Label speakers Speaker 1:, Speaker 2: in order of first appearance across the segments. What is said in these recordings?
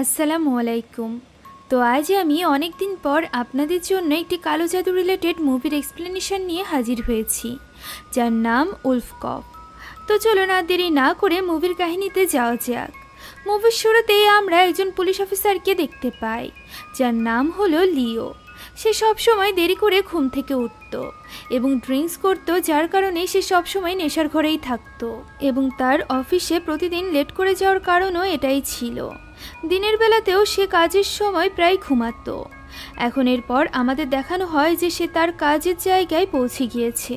Speaker 1: আসসালামু আলাইকুম। তো আজ আমি অনেক দিন পর আপনাদের জন্য একটি কালো জাদু রিলেটেড মুভির এক্সপ্লেনেশন নিয়ে হাজির হয়েছি, যার নাম উলফ কপ। তো চলুন আর দেরি না করে মুভির কাহিনীতে যাওয়া যাক। মুভির শুরুতেই আমরা একজন পুলিশ অফিসারকে দেখতে পাই, যার নাম হলো লিও। সে সবসময় দেরি করে ঘুম থেকে উঠত এবং ড্রিঙ্কস করত, যার কারণে সে সবসময় নেশার ঘরেই থাকত এবং তার অফিসে প্রতিদিন লেট করে যাওয়ার কারণও এটাই ছিল। দিনের বেলাতেও সে কাজের সময় প্রায় ঘুমাতো। এখন এরপর আমাদের দেখানো হয় যে সে তার কাজের জায়গায় পৌঁছে গিয়েছে।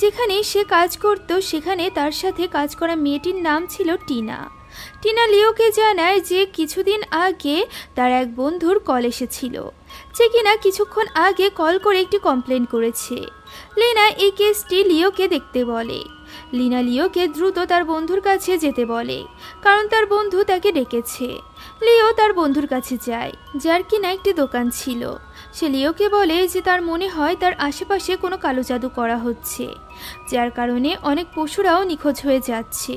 Speaker 1: যেখানে সে কাজ করত সেখানে তার সাথে কাজ করা মেয়েটির নাম ছিল টিনা। টিনা লিওকে জানায় যে কিছুদিন আগে তার এক বন্ধুর কল এসেছিল, যে কিনা কিছুক্ষণ আগে কল করে একটি কমপ্লেন করেছে। লিনা এই কেসটি লিওকে দেখতে বলে। লিনা লিওকে দ্রুত তার বন্ধুর কাছে যেতে বলে, কারণ তার বন্ধু তাকে ডেকেছে। লিও তার বন্ধুর কাছে যায়, যার কিনা একটি দোকান ছিল। সে লিওকে বলে যে তার মনে হয় তার আশেপাশে কোনো কালো জাদু করা হচ্ছে, যার কারণে অনেক পশুরাও নিখোঁজ হয়ে যাচ্ছে।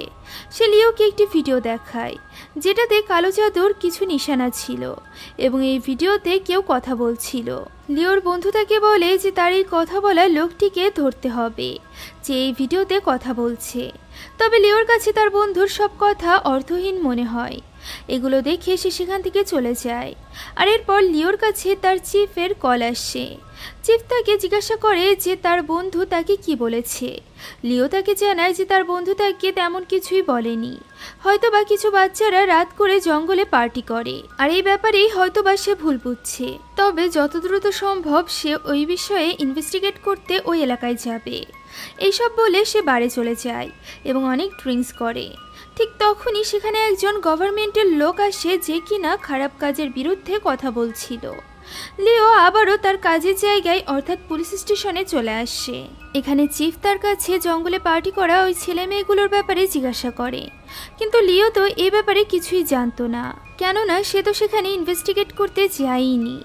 Speaker 1: সে লিওকে একটি ভিডিও দেখায়, যেটাতে কালো জাদুর কিছু নিশানা ছিল এবং এই ভিডিওতে কেউ কথা বলছিল। লিওর বন্ধু তাকে বলে যে তার এই কথা বলা লোকটিকে ধরতে হবে, যে এই ভিডিওতে কথা বলছে। তবে লিওর কাছে তার বন্ধুর সব কথা অর্থহীন মনে হয়। এগুলো দেখে সে সেখান থেকে চলে যায়। আর এরপর লিওর কাছে তার চিফের কল আসে। চিফ তাকে জিজ্ঞাসা করে যে তার বন্ধু তাকে কি বলেছে। লিও তাকে জানায় যে তার বন্ধু তাকে তেমন কিছুই বলেনি, হয়তোবা কিছু বাচ্চারা রাত করে জঙ্গলে পার্টি করে, আর এই ব্যাপারেই হয়তোবা সে ভুল বুঝছে। তবে যত দ্রুত সম্ভব সে ওই বিষয়ে ইনভেস্টিগেট করতে ওই এলাকায় যাবে। এইসব বলে সে বাড়ি চলে যায় এবং অনেক ড্রিঙ্কস করে। ঠিক তখনই সেখানে একজন গভর্নমেন্টের লোক আসে, যে কিনা খারাপ কাজের বিরুদ্ধে কথা বলছিল। লিও আবারও তার কাজের জায়গায় অর্থাৎ পুলিশ স্টেশনে চলে আসে। এখানে চিফ তার কাছে জঙ্গলে পার্টি করা ওই ছেলে মেয়েগুলোর ব্যাপারে জিজ্ঞাসা করে, কিন্তু লিও তো এই ব্যাপারে কিছুই জানতো না, কেননা সে তো সেখানে ইনভেস্টিগেট করতে যায়নি।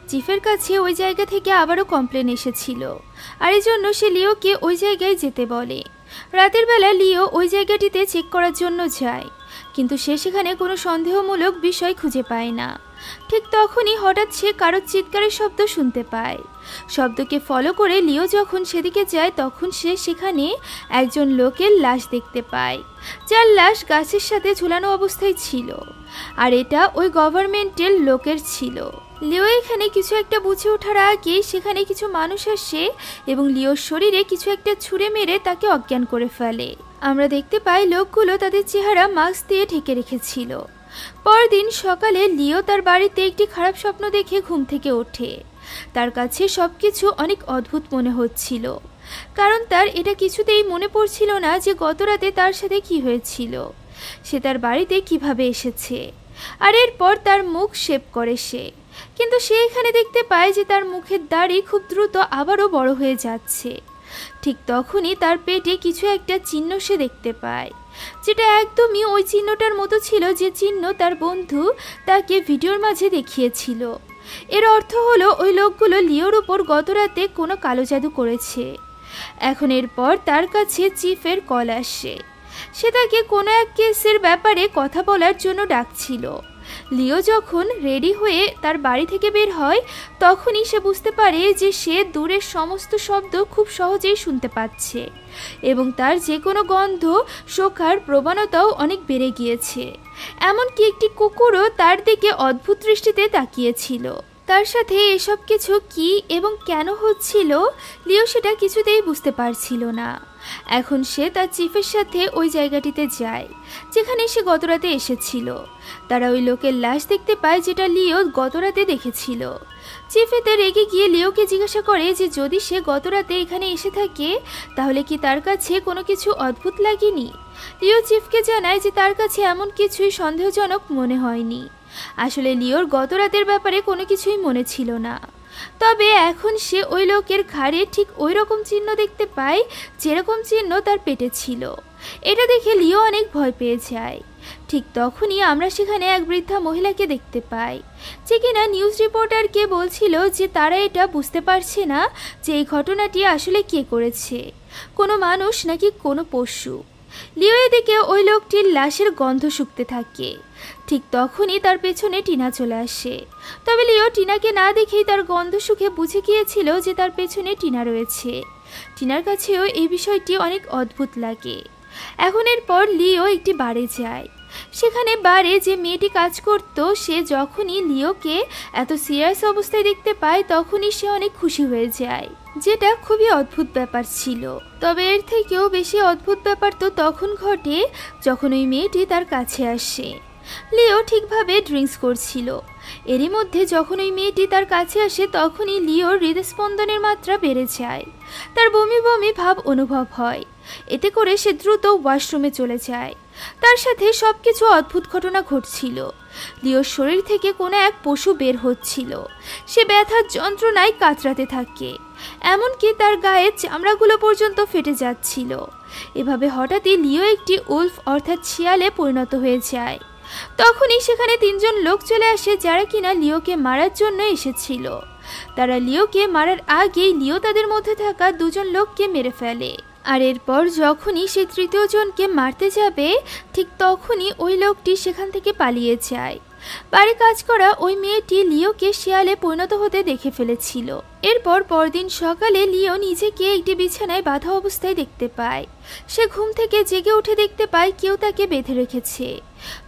Speaker 1: চিফের কাছে ওই জায়গা থেকে আবারও কমপ্লেন এসেছিল, আর এই জন্য সে লিওকে ওই জায়গায় যেতে বলে। রাতের বেলা লিও ওই জায়গাটিতে চেক করার জন্য যায়, কিন্তু সে সেখানে কোনো সন্দেহমূলক বিষয় খুঁজে পায় না। ঠিক তখনই হঠাৎ সে কারোর চিৎকারের শব্দ শুনতে পায়। শব্দকে ফলো করে লিও যখন সেদিকে যায়, তখন সে সেখানে একজন লোকের লাশ দেখতে পায়, যার লাশ গাছের সাথে ঝুলানো অবস্থায় ছিল, আর এটা ওই গভর্নমেন্টের লোকের ছিল। লিও এখানে কিছু একটা বুঝে ওঠার আগে সেখানে কিছু মানুষ আসে এবং লিওর শরীরে কিছু একটা ছুঁড়ে মেরে তাকে অজ্ঞান করে ফেলে। আমরা দেখতে পাই লোকগুলো তাদের চেহারা মাস্ক দিয়ে ঢেকে রেখেছিল। পরদিন সকালে লিও তার বাড়িতে একটি খারাপ স্বপ্ন দেখে ঘুম থেকে ওঠে। তার কাছে সবকিছু অনেক অদ্ভুত মনে হচ্ছিল, কারণ তার এটা কিছুতেই মনে পড়ছিল না যে গতরাতে তার সাথে কি হয়েছিল, সে তার বাড়িতে কিভাবে এসেছে। আর এরপর তার মুখ শেভ করে সে, কিন্তু সে এখানে দেখতে পায় যে তার মুখের দাড়ি খুব দ্রুত আবারও বড় হয়ে যাচ্ছে। ঠিক তখনই তার পেটে কিছু একটা চিহ্ন সে দেখতে পায়, যেটা একদমই ওই চিহ্নটার মতো ছিল যে চিহ্ন তার বন্ধু তাকে ভিডিওর মাঝে দেখিয়েছিল। এর অর্থ হলো ওই লোকগুলো লিওর উপর গতরাতে কোনো কালো জাদু করেছে। এখন এরপর তার কাছে চিফের কল আসে। সে তাকে কোনো এক কেসের ব্যাপারে কথা বলার জন্য ডাকছিল। লিও যখন রেডি হয়ে তার বাড়ি থেকে বের হয়, তখনই সে বুঝতে পারে যে সে দূরের সমস্ত শব্দ খুব সহজেই শুনতে পাচ্ছে এবং তার যে কোনো গন্ধ শোকার প্রবণতাও অনেক বেড়ে গিয়েছে। এমনকি একটি কুকুরও তার দিকে অদ্ভুত দৃষ্টিতে তাকিয়েছিল। তার সাথে এসব কিছু কি এবং কেন হচ্ছিল, লিও সেটা কিছুতেই বুঝতে পারছিল না। এখন সে তার চিফের সাথে ওই জায়গাটিতে যায় যেখানে সে গতরাতে এসেছিল। তারা ওই লোকের লাশ দেখতে পায়, যেটা লিও গতরাতে দেখেছিল। চিফ এতে রেগে গিয়ে লিওকে জিজ্ঞাসা করে যে যদি সে গতরাতে এখানে এসে থাকে, তাহলে কি তার কাছে কোনো কিছু অদ্ভুত লাগেনি। লিও চিফকে জানায় যে তার কাছে এমন কিছুই সন্দেহজনক মনে হয়নি। আসলে লিওর গতরাতের ব্যাপারে কোনো কিছুই মনে ছিল না। তবে এখন সে ওই লোকের ঘাড়ে ঠিক ওই রকম চিহ্ন দেখতে পায়, যেরকম চিহ্ন তার পেটে ছিল। এটা দেখে লিও অনেক ভয় পেয়ে যায়। ঠিক তখনই আমরা সেখানে এক বৃদ্ধা মহিলাকে দেখতে পাই, যে কিনা নিউজ রিপোর্টারকে বলছিল যে তারা এটা বুঝতে পারছে না যে এই ঘটনাটি আসলে কে করেছে, কোনো মানুষ নাকি কোনো পশু। লিও এদিকে ওই লোকটির লাশের গন্ধ শুকতে থাকে। ঠিক তখনই তার পেছনে টিনা চলে আসে। তবে লিও টিনাকে না দেখেই তার গন্ধ শুকে বুঝে গিয়েছিল যে তার পেছনে টিনা রয়েছে। টিনার কাছেও এই বিষয়টি অনেক অদ্ভুত লাগে। এখন এরপর লিও একটি বারে যায়। সেখানে বারে যে মেয়েটি কাজ করত সে যখনই লিওকে এত সিরিয়াস অবস্থায় দেখতে পায় তখনই সে অনেক খুশি হয়ে যায়, যেটা খুবই অদ্ভুত ব্যাপার ছিল। তবে এর থেকেও বেশি অদ্ভুত ব্যাপার তো তখন ঘটে যখন ওই মেয়েটি তার কাছে আসে। লিও ঠিকভাবে ড্রিঙ্কস করছিল। এরই মধ্যে যখন ওই মেয়েটি তার কাছে আসে তখনই লিওর হৃদস্পন্দনের মাত্রা বেড়ে যায়। তার বমি বমি ভাব অনুভব হয়। এতে করে সে দ্রুত ওয়াশরুমে চলে যায়। তার সাথে সবকিছু অদ্ভুত ঘটনা ঘটছিল। লিওর শরীর থেকে কোনো এক পশু বের হচ্ছিল। সে ব্যথার যন্ত্রণায় কাতরাতে থাকে, এমনকি তার গায়ের চামড়াগুলো পর্যন্ত ফেটে যাচ্ছিল। এভাবে হঠাৎই লিও একটি উলফ অর্থাৎ শিয়ালে পরিণত হয়ে যায়। তখনই সেখানে 3 জন লোক চলে আসে যারা কিনা লিওকে মারার জন্য এসেছিল। তারা লিওকে মারার আগেই লিও তাদের মধ্যে থাকা 2 জন লোককে মেরে ফেলে। আর এরপর যখনই সে 3য় জনকে মারতে যাবে ঠিক তখনই ওই লোকটি সেখান থেকে পালিয়ে যায়। বাড়ি কাজ করা ওই মেয়েটি লিওকে শিয়ালে পরিণত হতে দেখে ফেলেছিল। এরপর পরদিন সকালে লিও নিজেকে একটি বিছানায় বাঁধা অবস্থায় দেখতে পায়। সে ঘুম থেকে জেগে উঠে দেখতে পায় কেউ তাকে বেঁধে রেখেছে।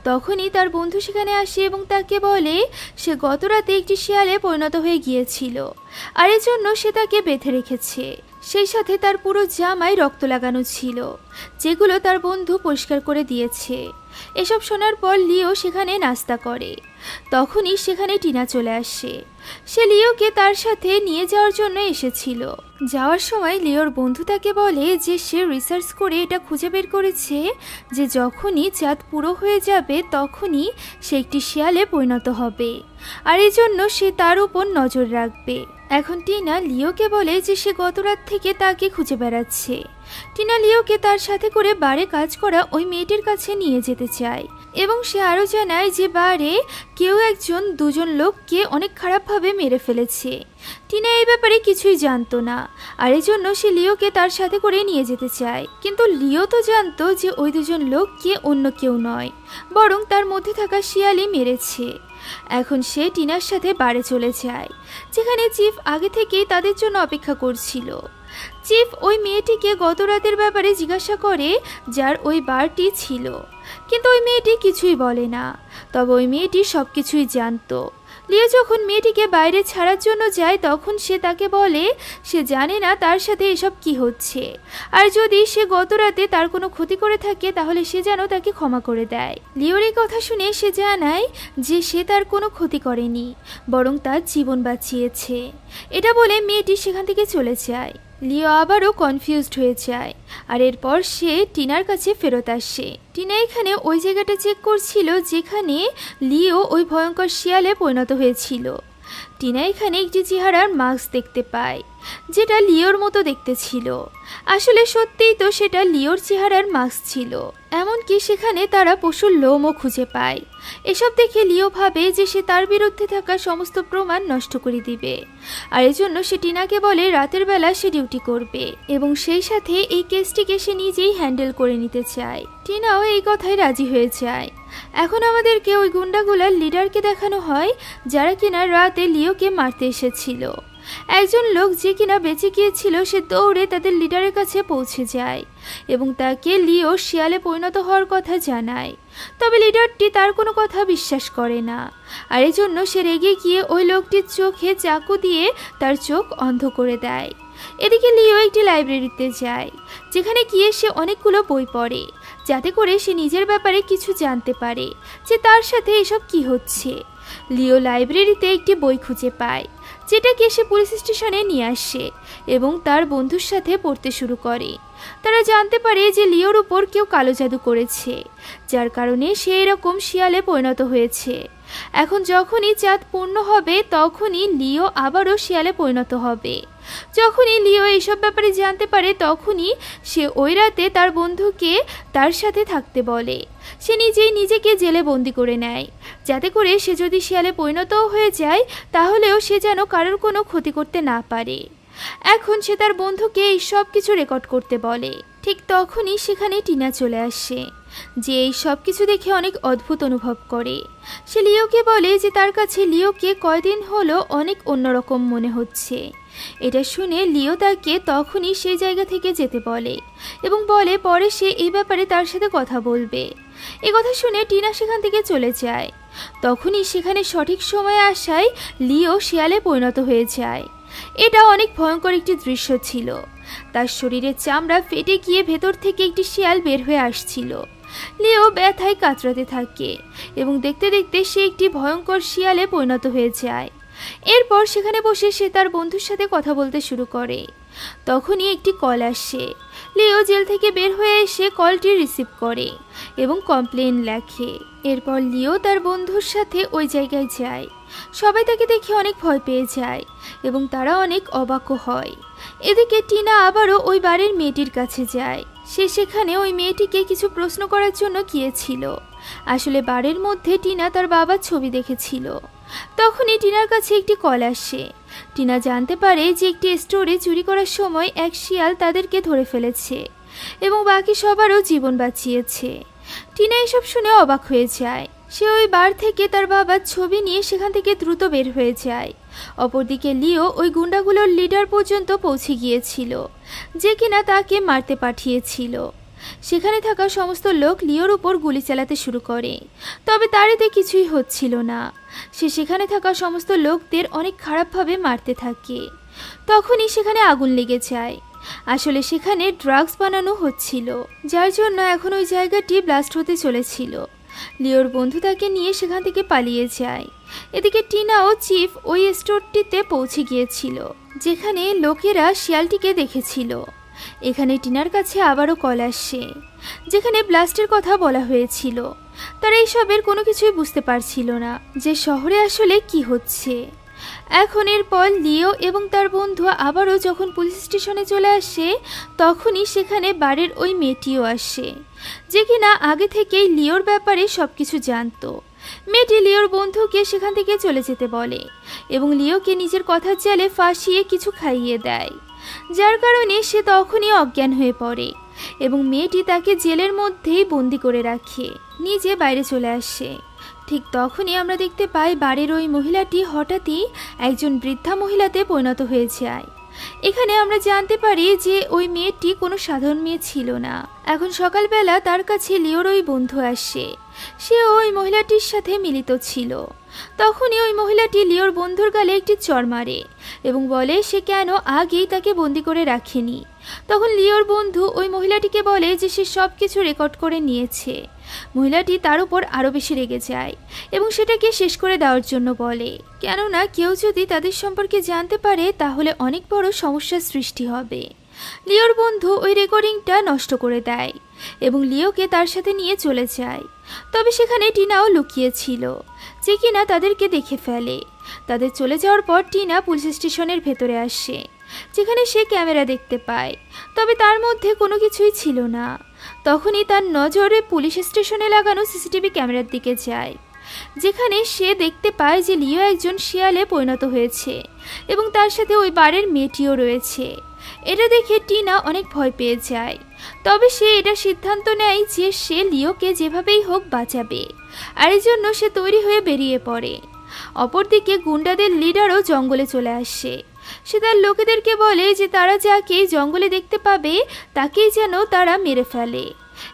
Speaker 1: তখনই তার বন্ধু সেখানে আসে এবং তাকে বলে সে গত রাতে একটি শিয়ালে পরিণত হয়ে গিয়েছিল আর এজন্য সে তাকে বেঁধে রেখেছে। সেই সাথে তার পুরো জামায় রক্ত লাগানো ছিল, যেগুলো তার বন্ধু পরিষ্কার করে দিয়েছে। এসব শোনার পর লিও সেখানে নাস্তা করে। তখনই সেখানে টিনা চলে আসে। সে লিওকে তার সাথে নিয়ে যাওয়ার জন্য এসেছিল। যাওয়ার সময় লিওর বন্ধু তাকে বলে যে সে রিসার্চ করে এটা খুঁজে বের করেছে যে যখনই চাঁদ পুরো হয়ে যাবে তখনই সে একটি শিয়ালে পরিণত হবে, আর এই জন্য সে তার উপর নজর রাখবে। এখন টিনা লিওকে বলে যে সে গত রাত থেকে তাকে খুঁজে বেড়াচ্ছে। টিনা লিওকে তার সাথে করে বারে কাজ করা ওই মেয়েটির কাছে নিয়ে যেতে চায় এবং সে আরও জানায় যে বারে কেউ একজন 2 জন লোককে অনেক খারাপভাবে মেরে ফেলেছে। টিনা এই ব্যাপারে কিছুই জানতো না, আর এই জন্য সে লিওকে তার সাথে করে নিয়ে যেতে চায়। কিন্তু লিও তো জানতো যে ওই 2 জন লোককে অন্য কেউ নয়, বরং তার মধ্যে থাকা শিয়ালই মেরেছে। এখন সে টিনার সাথে বারে চলে যায়, যেখানে চিফ আগে থেকেই তাদের জন্য অপেক্ষা করছিল। চিফ ওই মেয়েটিকে গত রাতের ব্যাপারে জিজ্ঞাসা করে যার ওই বারটি ছিল, কিন্তু ওই মেয়েটি কিছুই বলে না। তবে ওই মেয়েটি সবকিছুই জানতো। লিও যখন মেয়েটিকে বাইরে ছাড়ার জন্য যায় তখন সে তাকে বলে সে জানে না তার সাথে এসব কি হচ্ছে, আর যদি সে গত রাতে তার কোনো ক্ষতি করে থাকে তাহলে সে যেন তাকে ক্ষমা করে দেয়। লিওর এই কথা শুনে সে জানায় যে সে তার কোনো ক্ষতি করেনি, বরং তার জীবন বাঁচিয়েছে। এটা বলে মেয়েটি সেখান থেকে চলে যায়। লিও আবারও কনফিউজড হয়ে যায়, আর এরপর সে টিনার কাছে ফেরত আসে। টিনা এখানে ওই জায়গাটা চেক করছিল যেখানে লিও ওই ভয়ঙ্কর শিয়ালে পরিণত হয়েছিল। টিনা এখানে একটি চেহারার মাস্ক দেখতে পায় যেটা লিওর মতো দেখতে ছিল। আসলে সত্যিই তো সেটা লিওর চেহারার মাস্ক ছিল। এমনকি সেখানে তারা পশুর লোমও খুঁজে পায়। এসব দেখে লিও ভাবে যে সে তার বিরুদ্ধে থাকা সমস্ত প্রমাণ নষ্ট করে দিবে, আর এজন্য সে টিনাকে বলে রাতের বেলা সে ডিউটি করবে এবং সেই সাথে এই কেসটিকে সে নিজেই হ্যান্ডেল করে নিতে চায়। টিনাও এই কথায় রাজি হয়ে যায়। এখন আমাদেরকে ওই গুন্ডাগুলার লিডারকে দেখানো হয় যারা কিনা রাতে লিওকে মারতে এসেছিল। একজন লোক যে কিনা বেঁচে গিয়েছিল সে দৌড়ে তাদের লিডারের কাছে পৌঁছে যায় এবং তাকে লিও শিয়ালে পরিণত হওয়ার কথা জানায়। তবে লিডারটি তার কোনো কথা বিশ্বাস করে না, আর এজন্য সে রেগে গিয়ে ওই লোকটির চোখে চাকু দিয়ে তার চোখ অন্ধ করে দেয়। এদিকে লিও একটি লাইব্রেরিতে যায়, যেখানে গিয়ে সে অনেকগুলো বই পড়ে যাতে করে সে নিজের ব্যাপারে কিছু জানতে পারে যে তার সাথে এসব কি হচ্ছে। লিও লাইব্রেরিতে একটি বই খুঁজে পায় যেটাকে সে পুলিশ স্টেশনে নিয়ে আসে এবং তার বন্ধুর সাথে পড়তে শুরু করে। তারা জানতে পারে যে লিওর উপর কেউ কালো জাদু করেছে, যার কারণে সে এরকম শিয়ালে পরিণত হয়েছে। এখন যখনই চাঁদ পূর্ণ হবে তখনই লিও আবারও শিয়ালে পরিণত হবে। যখনই লিও এইসব ব্যাপারে জানতে পারে তখনই সে ওই রাতে তার বন্ধুকে তার সাথে থাকতে বলে। সে নিজেই নিজেকে জেলে বন্দি করে নেয় যাতে করে সে যদি শিয়ালে পরিণতও হয়ে যায় তাহলেও সে যেন কারোর কোনো ক্ষতি করতে না পারে। এখন সে তার বন্ধুকে এই সব কিছু রেকর্ড করতে বলে। ঠিক তখনই সেখানে টিনা চলে আসে, যে এই সব কিছু দেখে অনেক অদ্ভুত অনুভব করে। সে লিওকে বলে যে তার কাছে লিওকে কয়দিন হলো অনেক অন্যরকম মনে হচ্ছে। এটা শুনে লিও তাকে তখনই সেই জায়গা থেকে যেতে বলে এবং বলে পরে সে এই ব্যাপারে তার সাথে কথা বলবে। এ কথা শুনে টিনা সেখান থেকে চলে যায়। তখনই সেখানে সঠিক সময়ে আসায় লিও শিয়ালে পরিণত হয়ে যায়। এটা অনেক ভয়ঙ্কর একটি দৃশ্য ছিল। তার শরীরের চামড়া ফেটে গিয়ে ভেতর থেকে একটি শিয়াল বের হয়ে আসছিল। লিও ব্যথায় কাতরাতে থাকে এবং দেখতে দেখতে সে একটি ভয়ঙ্কর শিয়ালে পরিণত হয়ে যায়। এরপর সেখানে বসে সে তার বন্ধুর সাথে কথা বলতে শুরু করে। তখনই একটি কল আসে। লিও জেল থেকে বের হয়ে এসে কলটি রিসিভ করে এবং কমপ্লেন লেখে। এরপর লিও তার বন্ধুর সাথে ওই জায়গায় যায়। সবাই তাকে দেখে অনেক ভয় পেয়ে যায় এবং তারা অনেক অবাকও হয়। এদিকে টিনা আবারও ওই বাড়ির মেয়েটির কাছে যায়। সে সেখানে ওই মেয়েটিকে কিছু প্রশ্ন করার জন্য গিয়েছিল। আসলে বাড়ির মধ্যে টিনা তার বাবার ছবি দেখেছিল। তখনই টিনার কাছে একটি কল আসে। টিনা জানতে পারে যে একটি স্টোরে চুরি করার সময় এক শিয়াল তাদেরকে ধরে ফেলেছে এবং বাকি সবারও জীবন বাঁচিয়েছে। টিনা এসব শুনে অবাক হয়ে যায়। সে ওই বার থেকে তার বাবার ছবি নিয়ে সেখান থেকে দ্রুত বের হয়ে যায়। অপরদিকে লিও ওই গুন্ডাগুলোর লিডার পর্যন্ত পৌঁছে গিয়েছিল, যে কিনা তাকে মারতে পাঠিয়েছিল। সেখানে থাকা সমস্ত লোক লিওর উপর গুলি চালাতে শুরু করে, তবে তার এতে কিছুই হচ্ছিল না। সে সেখানে থাকা সমস্ত লোকদের অনেক খারাপভাবে মারতে থাকে। তখনই সেখানে আগুন লেগে যায়। আসলে সেখানে ড্রাগস বানানো হচ্ছিল, যার জন্য এখন ওই জায়গাটি ব্লাস্ট হতে চলেছিল। লিওর বন্ধু তাকে নিয়ে সেখান থেকে পালিয়ে যায়। এদিকে টিনা ও চিফ ওই স্টোরটিতে পৌঁছে গিয়েছিল, যেখানে লোকেরা শিয়ালটিকে দেখেছিল। এখানে টিনার কাছে আবারও কল আসে, যেখানে ব্লাস্টের কথা বলা হয়েছিল। তারা এইসবের কোনো কিছুই বুঝতে পারছিল না যে শহরে আসলে কি হচ্ছে। এখন এরপর লিও এবং তার বন্ধু আবারও যখন পুলিশ স্টেশনে চলে আসে, তখনই সেখানে বাড়ির ওই মেয়েটিও আসে, যে কিনা আগে থেকেই লিওর ব্যাপারে সবকিছু জানতো। মেয়েটি লিওর বন্ধুকে সেখান থেকে চলে যেতে বলে এবং লিওকে নিজের কথার জালে ফাঁসিয়ে কিছু খাইয়ে দেয়, যার কারণে সে তখনই অজ্ঞান হয়ে পড়ে এবং মেয়েটি তাকে জেলের মধ্যেই বন্দি করে রাখে, নিজে বাইরে চলে আসে। ঠিক তখনই আমরা দেখতে পাই বাড়ির ওই মহিলাটি হঠাৎই একজন বৃদ্ধা মহিলাতে পরিণত হয়ে যায়। এখানে আমরা জানতে পারি যে ওই মেয়েটি কোনো সাধারণ মেয়ে ছিল না। এখন সকালবেলা তার কাছে লিওর ওই বন্ধু আসে। সে ওই মহিলাটির সাথে মিলিত ছিল। তখনই ওই মহিলাটি লিওর বন্ধুর গালে একটি চড় মারে এবং বলে সে কেন আগেই তাকে বন্দি করে রাখেনি। তখন লিওর বন্ধু ওই মহিলাটিকে বলে যে সে সব কিছু রেকর্ড করে নিয়েছে। মহিলাটি তার উপর আরও বেশি রেগে যায় এবং সেটাকে শেষ করে দেওয়ার জন্য বলে, কেননা কেউ যদি তাদের সম্পর্কে জানতে পারে তাহলে অনেক বড় সমস্যার সৃষ্টি হবে। লিওর বন্ধু ওই রেকর্ডিংটা নষ্ট করে দেয় এবং লিওকে তার সাথে নিয়ে চলে যায়। তবে সেখানে টিনাও লুকিয়েছিল, যে কিনা তাদেরকে দেখে ফেলে। তাদের চলে যাওয়ার পর টিনা পুলিশ স্টেশনের ভেতরে আসে, যেখানে সে ক্যামেরা দেখতে পায়, তবে তার মধ্যে কোনো কিছুই ছিল না। তখনই তার নজরে পুলিশ স্টেশনে লাগানো সিসিটিভি ক্যামেরার দিকে যায়, যেখানে সে দেখতে পায় যে লিও একজন শিয়ালে পরিণত হয়েছে এবং তার সাথে ওই বারের মেয়েটিও রয়েছে। এটা দেখে টিনা অনেক ভয় পেয়ে যায়, তবে সে এটা সিদ্ধান্ত নেয় যে সে লিওকে যেভাবেই হোক বাঁচাবে, আর এই জন্য সে তৈরি হয়ে বেরিয়ে পড়ে। অপরদিকে গুন্ডাদের লিডারও জঙ্গলে চলে আসে। সে তার লোকেদেরকে বলে যে তারা যাকে জঙ্গলে দেখতে পাবে তাকেই যেন তারা মেরে ফেলে।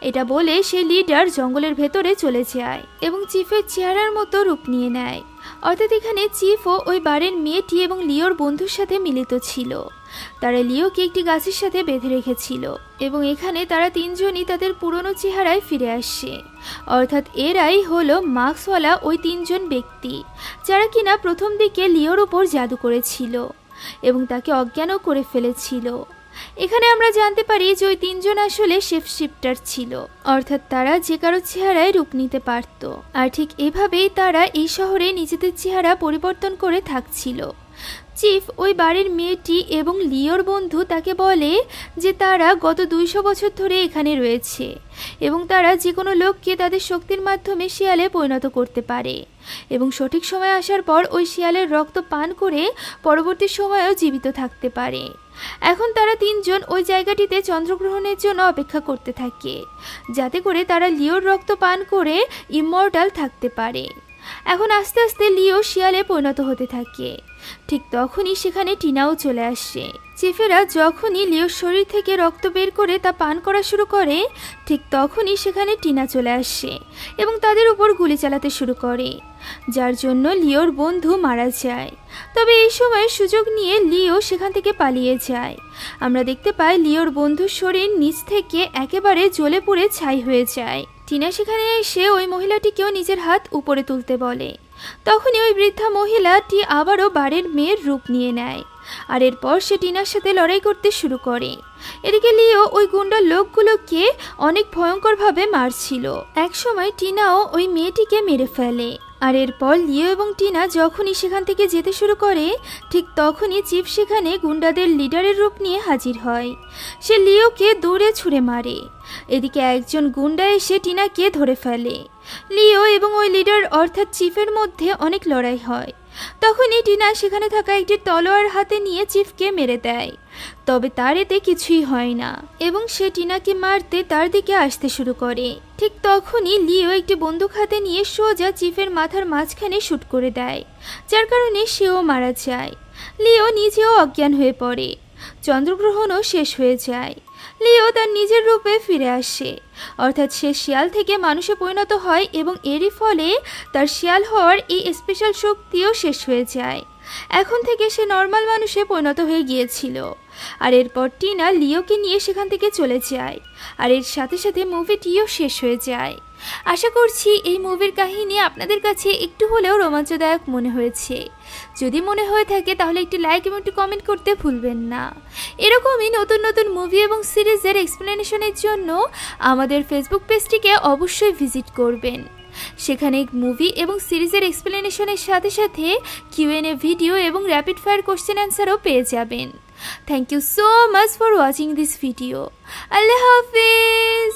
Speaker 1: এটা বলে সে লিডার জঙ্গলের ভেতরে চলে যায় এবং চিফের চেহারার মতো রূপ নিয়ে নেয়। অর্থাৎ এখানে চিফও ওই বারের মেয়েটি এবং লিওর বন্ধুর সাথে মিলিত ছিল। তারা লিওকে একটি গাছের সাথে বেঁধে রেখেছিল এবং এখানে তারা তিনজনই তাদের পুরনো চেহারায় ফিরে আসে। অর্থাৎ এরাই হলো মাস্কওয়ালা ওই তিনজন ব্যক্তি, যারা কিনা প্রথম দিকে লিওর উপর জাদু করেছিল এবং তাকে অজ্ঞানও করে ফেলেছিল। এখানে আমরা জানতে পারি যে ওই তিনজন আসলে শেফ শিফটার ছিল, অর্থাৎ তারা যে কারো চেহারায় রূপ নিতে পারত, আর ঠিক এভাবেই তারা এই শহরে নিজেদের চেহারা পরিবর্তন করে থাকছিল। চিফ ওই বাড়ির মেয়েটি এবং লিওর বন্ধু তাকে বলে যে তারা গত 200 বছর ধরে এখানে রয়েছে এবং তারা যে কোনো লোককে তাদের শক্তির মাধ্যমে শিয়ালে পরিণত করতে পারে। এবং সঠিক সময় আসার পর ওই শিয়ালের রক্ত পান করে পরবর্তী সময়েও জীবিত থাকতে পারে। এখন তারা তিনজন ওই জায়গাটিতে চন্দ্রগ্রহণের জন্য অপেক্ষা করতে থাকে, যাতে করে তারা লিওর রক্ত পান করে ইমমর্টাল থাকতে পারে। এখন আস্তে আস্তে লিও শিয়ালে পরিণত হতে থাকে। ঠিক তখনই সেখানে টিনাও চলে আসে। চিফেরা যখনই লিওর শরীর থেকে রক্ত বের করে তা পান করা শুরু করে, ঠিক তখনই সেখানে টিনা চলে আসে এবং তাদের উপর গুলি চালাতে শুরু করে, যার জন্য লিওর বন্ধু মারা যায়। তবে এই সময় সুযোগ নিয়ে লিও সেখান থেকে পালিয়ে যায়। আমরা দেখতে পাই লিওর বন্ধুর শরীর নিচ থেকে একেবারে জ্বলে পুড়ে ছাই হয়ে যায়। টিনা সেখানে এসে ওই মহিলাটিকেও নিজের হাত উপরে তুলতে বলে। তখনই ওই বৃদ্ধা মহিলাটি আবারও বাড়ির মেয়ের রূপ নিয়ে নেয়, আর এরপর সে টিনার সাথে লড়াই করতে শুরু করে। এদিকে লিও ওই গুন্ডার লোকগুলোকে অনেক ভয়ঙ্করভাবে মারছিল। একসময় টিনাও ওই মেয়েটিকে মেরে ফেলে। আর এরপর লিও এবং টিনা যখনই সেখান থেকে যেতে শুরু করে, ঠিক তখনই চিফ সেখানে গুন্ডাদের লিডারের রূপ নিয়ে হাজির হয়। সে লিওকে দৌড়ে ছুঁড়ে মারে। এদিকে একজন গুন্ডা এসে টিনাকে ধরে ফেলে। লিও এবং ওই লিডার অর্থাৎ চিফের মধ্যে অনেক লড়াই হয়। তখনই টিনা সেখানে থাকা একটি তলোয়ার হাতে নিয়ে চিফকে মেরে দেয়। তবে তার এতে কিছুই হয় না এবং সে টিনাকে মারতে তার দিকে আসতে শুরু করে। ঠিক তখনই লিও একটি বন্দুক হাতে নিয়ে সোজা চিফের মাথার মাঝখানে শুট করে দেয়, যার কারণে সেও মারা যায়। লিও নিজেও অজ্ঞান হয়ে পড়ে। চন্দ্রগ্রহণও শেষ হয়ে যায়। লিও তার নিজের রূপে ফিরে আসে, অর্থাৎ সে শিয়াল থেকে মানুষে পরিণত হয় এবং এরই ফলে তার শিয়াল হওয়ার এই স্পেশাল শক্তিও শেষ হয়ে যায়। এখন থেকে সে নর্মাল মানুষে পরিণত হয়ে গিয়েছিল। আর এরপর টিনা লিওকে নিয়ে সেখান থেকে চলে যায়, আর এর সাথে সাথে মুভিটিও শেষ হয়ে যায়। আশা করছি এই মুভির কাহিনী আপনাদের কাছে একটু হলেও রোমাঞ্চদায়ক মনে হয়েছে। যদি মনে হয়ে থাকে তাহলে একটি লাইক এবং একটি কমেন্ট করতে ভুলবেন না। এরকমই নতুন নতুন মুভি এবং সিরিজের এক্সপ্লেনেশনের জন্য আমাদের ফেসবুক পেজটিকে অবশ্যই ভিজিট করবেন। সেখানে মুভি এবং সিরিজের এক্সপ্লেনেশনের সাথে সাথে কিউএনএ ভিডিও এবং র্যাপিড ফায়ার কোশ্চেন অ্যান্সারও পেয়ে যাবেন। Thank you so much for watching this video. আল্লাহ হাফিজ।